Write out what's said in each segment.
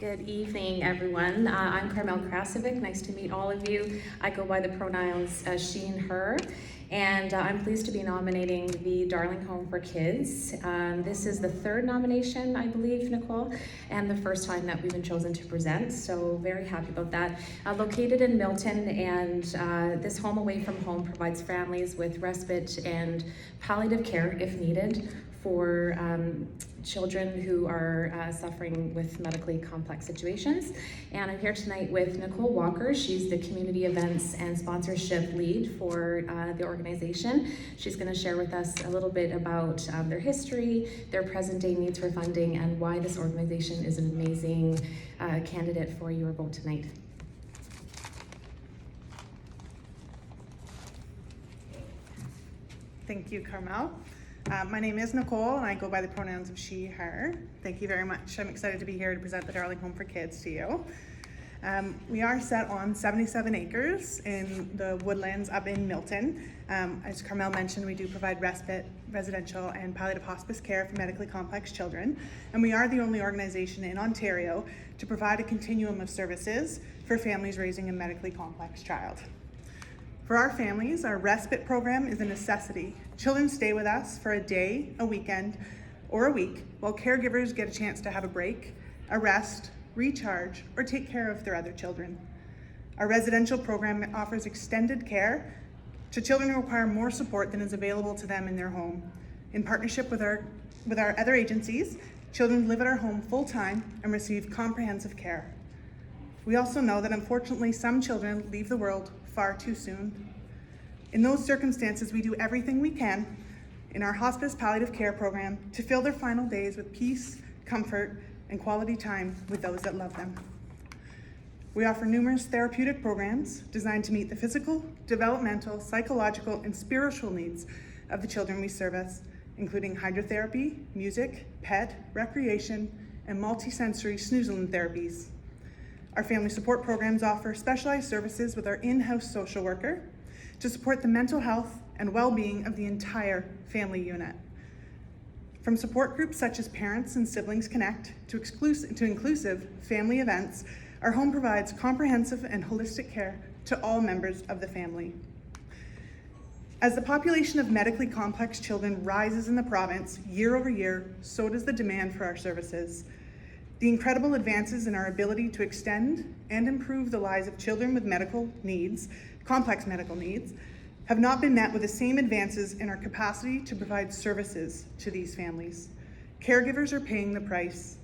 Good evening, everyone. I'm Carmel Krasovic. Nice to meet all of you. I go by the pronouns she and her, and I'm pleased to be nominating the Darling Home for Kids. This is the third nomination, I believe, Nicole, and the first time that we've been chosen to present, so very happy about that. Located in Milton, and this home away from home provides families with respite and palliative care, if needed, for children who are suffering with medically complex situations. And I'm here tonight with Nicole Walker. She's the community events and sponsorship lead for the organization. She's going to share with us a little bit about their history, their present day needs for funding, and why this organization is an amazing candidate for your vote tonight. Thank you, Carmel. My name is Nicole, and I go by the pronouns of she, her. Thank you very much. I'm excited to be here to present the Darling Home for Kids to you. We are set on 77 acres in the woodlands up in Milton. As Carmel mentioned, we do provide respite, residential, and palliative hospice care for medically complex children. And we are the only organization in Ontario to provide a continuum of services for families raising a medically complex child. For our families, our respite program is a necessity. Children stay with us for a day, a weekend, or a week, while caregivers get a chance to have a break, a rest, recharge, or take care of their other children. Our residential program offers extended care to children who require more support than is available to them in their home. In partnership with our other agencies, children live at our home full-time and receive comprehensive care. We also know that unfortunately some children leave the world far too soon. In those circumstances, we do everything we can in our hospice palliative care program to fill their final days with peace, comfort, and quality time with those that love them. We offer numerous therapeutic programs designed to meet the physical, developmental, psychological, and spiritual needs of the children we service, including hydrotherapy, music, pet, recreation, and multisensory snoozling therapies. Our family support programs offer specialized services with our in-house social worker to support the mental health and well-being of the entire family unit. From support groups such as Parents and Siblings Connect to inclusive family events, our home provides comprehensive and holistic care to all members of the family. As the population of medically complex children rises in the province year over year, so does the demand for our services. The incredible advances in our ability to extend and improve the lives of children with complex medical needs, have not been met with the same advances in our capacity to provide services to these families. Caregivers are paying the price.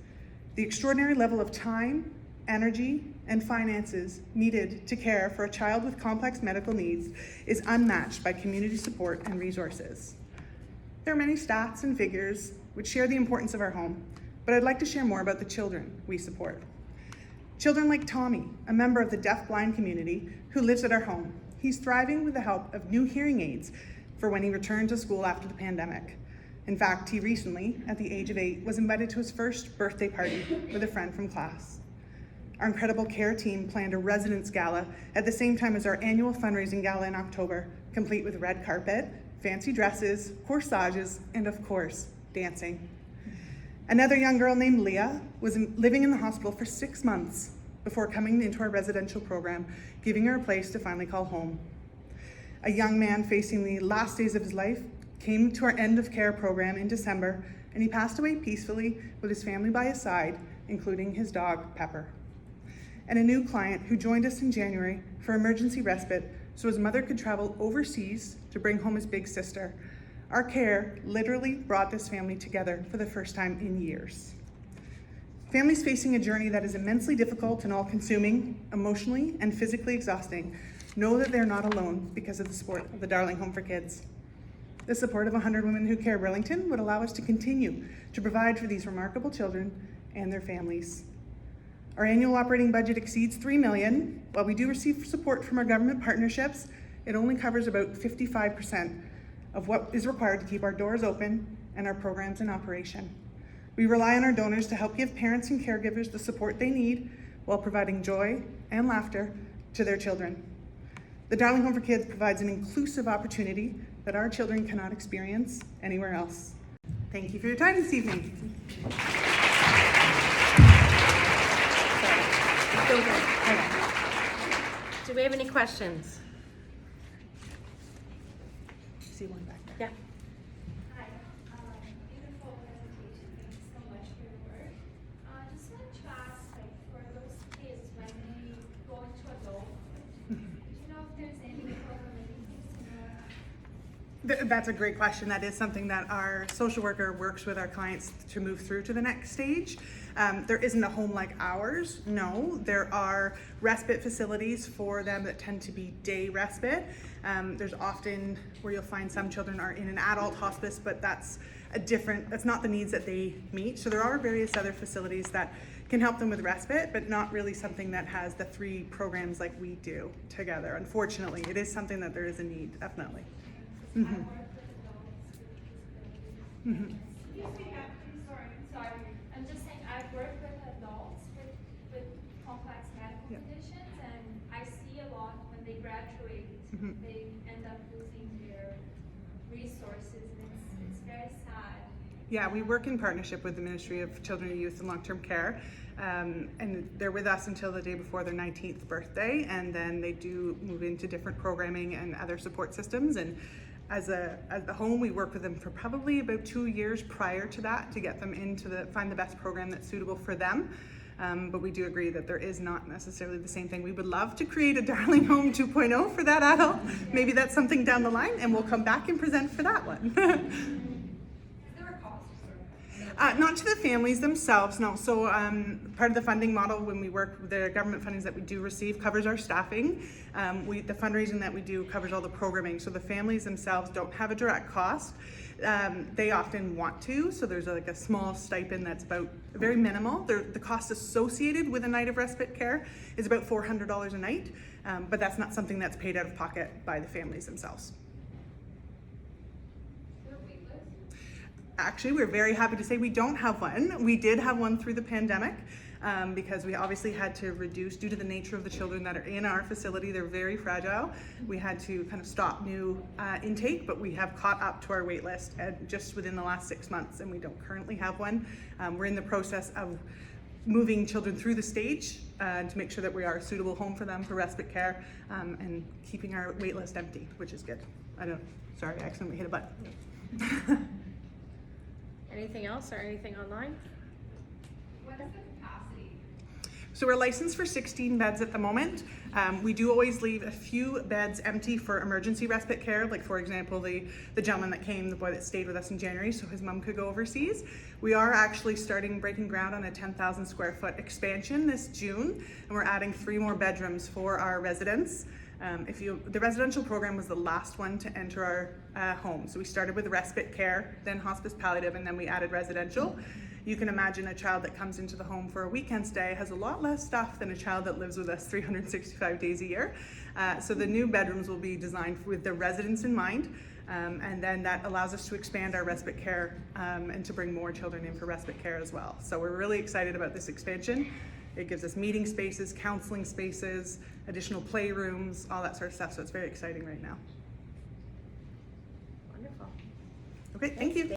The extraordinary level of time, energy, and finances needed to care for a child with complex medical needs is unmatched by community support and resources. There are many stats and figures which share the importance of our home, but I'd like to share more about the children we support. Children like Tommy, a member of the deaf-blind community who lives at our home. He's thriving with the help of new hearing aids for when he returned to school after the pandemic. In fact, he recently, at the age of 8, was invited to his first birthday party with a friend from class. Our incredible care team planned a residence gala at the same time as our annual fundraising gala in October, complete with red carpet, fancy dresses, corsages, and of course, dancing. Another young girl named Leah was living in the hospital for 6 months before coming into our residential program, giving her a place to finally call home. A young man facing the last days of his life came to our end of care program in December, and he passed away peacefully with his family by his side, including his dog, Pepper. And a new client who joined us in January for emergency respite so his mother could travel overseas to bring home his big sister. Our care literally brought this family together for the first time in years. Families facing a journey that is immensely difficult and all-consuming, emotionally and physically exhausting, know that they're not alone because of the support of the Darling Home for Kids. The support of 100 Women Who Care Burlington would allow us to continue to provide for these remarkable children and their families. Our annual operating budget exceeds $3 million. While we do receive support from our government partnerships, it only covers about 55% of what is required to keep our doors open and our programs in operation. We rely on our donors to help give parents and caregivers the support they need while providing joy and laughter to their children. The Darling Home for Kids provides an inclusive opportunity that our children cannot experience anywhere else. Thank you for your time this evening. we have any questions? See one back there. Yeah. Hi, beautiful presentation. Thank you so much for your work. Just wanted to ask, like, for those kids when they go into adulthood, do you know if there's any probabilities? That's a great question. That is something that our social worker works with our clients to move through to the next stage. There isn't a home like ours, no. There are respite facilities for them that tend to be day respite. There's often where you'll find some children are in an adult hospice, but that's not the needs that they meet. So there are various other facilities that can help them with respite, but not really something that has the 3 programs like we do together. Unfortunately, it is something that there is a need, definitely. Mm-hmm. Mm-hmm. Sorry. I'm just saying I've worked with adults with complex medical Yeah. conditions, and I see a lot when they graduate, Mm-hmm. they end up losing their resources, and it's very sad. Yeah, we work in partnership with the Ministry of Children, Youth and Long-Term Care, and they're with us until the day before their 19th birthday, and then they do move into different programming and other support systems. And as the home, we work with them for probably about 2 years prior to that to get them find the best program that's suitable for them. But we do agree that there is not necessarily the same thing. We would love to create a Darling Home 2.0 for that adult. Maybe that's something down the line, and we'll come back and present for that one. Not to the families themselves, no. So part of the funding model when we work with the government fundings that we do receive covers our staffing. The fundraising that we do covers all the programming. So the families themselves don't have a direct cost. They often want to, so there's like a small stipend that's about very minimal. The cost associated with a night of respite care is about $400 a night, but that's not something that's paid out of pocket by the families themselves. Actually, we're very happy to say we don't have one. We did have one through the pandemic because we obviously had to reduce due to the nature of the children that are in our facility. They're very fragile. We had to kind of stop new intake, but we have caught up to our wait list just within the last 6 months, and we don't currently have one. We're in the process of moving children through the stage to make sure that we are a suitable home for them for respite care and keeping our wait list empty, which is good. Sorry, I accidentally hit a button. Anything else or anything online? What is the capacity? So we're licensed for 16 beds at the moment. We do always leave a few beds empty for emergency respite care, like for example, the gentleman that came, the boy that stayed with us in January, so his mom could go overseas. We are actually breaking ground on a 10,000 square foot expansion this June, and we're adding 3 more bedrooms for our residents. The residential program was the last one to enter our home. So we started with respite care, then hospice palliative, and then we added residential. You can imagine a child that comes into the home for a weekend stay has a lot less stuff than a child that lives with us 365 days a year. So the new bedrooms will be designed with the residents in mind. And then that allows us to expand our respite care and to bring more children in for respite care as well. So we're really excited about this expansion. It gives us meeting spaces, counseling spaces, additional playrooms, all that sort of stuff. So it's very exciting right now. Wonderful. Okay, thank you.